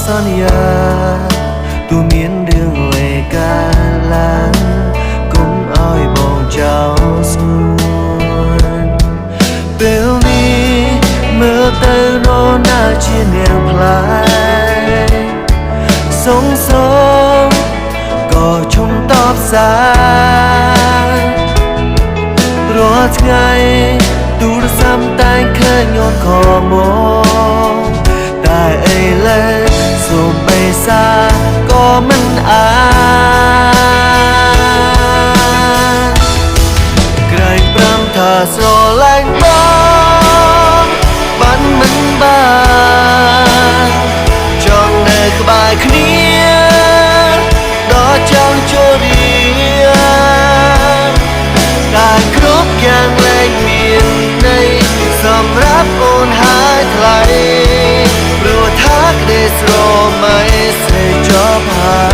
សន្យាទូមានរឿងវេកាឡើងគុំឲ្យបងចោលស្ងួនពេលនេះមើលទៅនរណាជានាងផ្លែសងសងក៏ឈុំតបសាររាល់ថ្ងៃទូរស័ព្ទតែងឃើញអូនខមមកតែឥឡូវសូមបេសាក៏មិនអាចក្រែងប្រាំថាស្រឡាញ់បងបានមិនបានចង់នៅក្បែរគ្នាដល់ចង់ចូលរៀនតែគ្រប់យ៉ាងលែងមានន័យសម្រាប់អូនហើយថ្លៃព្រោះថាក្តីស្រមៃស្រីចប់ហើយ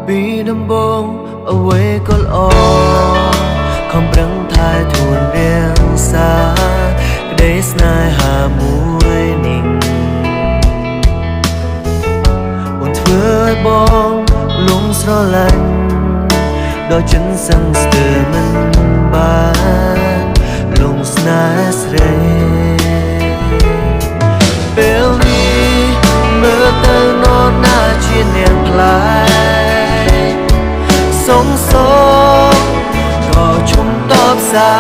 ពីដំបូងអ្វីក៏ល្អខំប្រឹងថែទួនរាំងសាក្តីស្នេហាមួយនេះអូនធ្វើឲ្យបងលងស្រឡាញ់ដល់ចិនសឹងស្ទើរមិនបានលងស្នេហ៍ស្រីពេលនេះមើលទៅនរណាជានាងផ្លែសងសងក៏ឈុំតបសា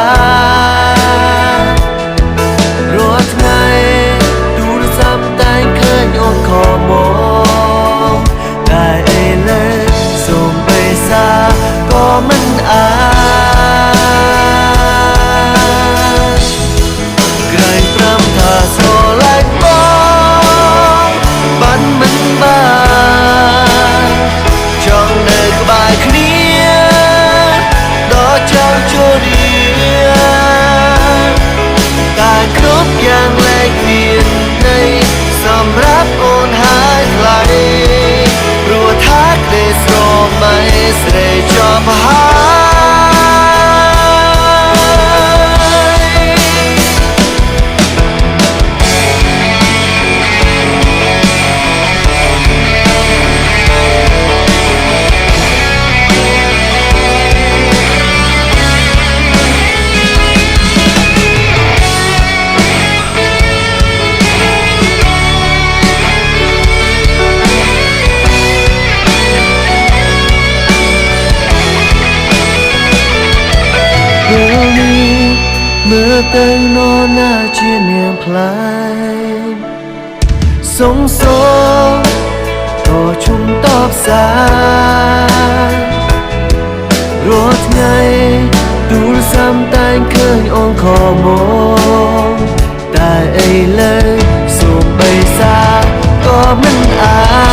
ររាល់ថ្ងៃទូរស័ព្ទតែងឃើញអូនខមមកតែឥឡូវសូមបេសាក៏មិនអាចក្រែងប្រាំថាស្រឡាញ់បងបានមិនបានចង់នៅក្បែរគ្នាដល់ចង់ចូលរៀនតែគ្រប់យ៉ាងលែងមានន័យសម្រាប់អូនហើយថ្លៃព្រោះថាក្តីស្រមៃស្រីចប់ហើយមើលទៅនរណាជានាងផ្លែសងសងក៏ឈុំតបសាររាល់ថ្ងៃទូរស័ព្ទតែងឃើញអូនខមមកតែឥឡូវសូមបេសាក៏មិនអាច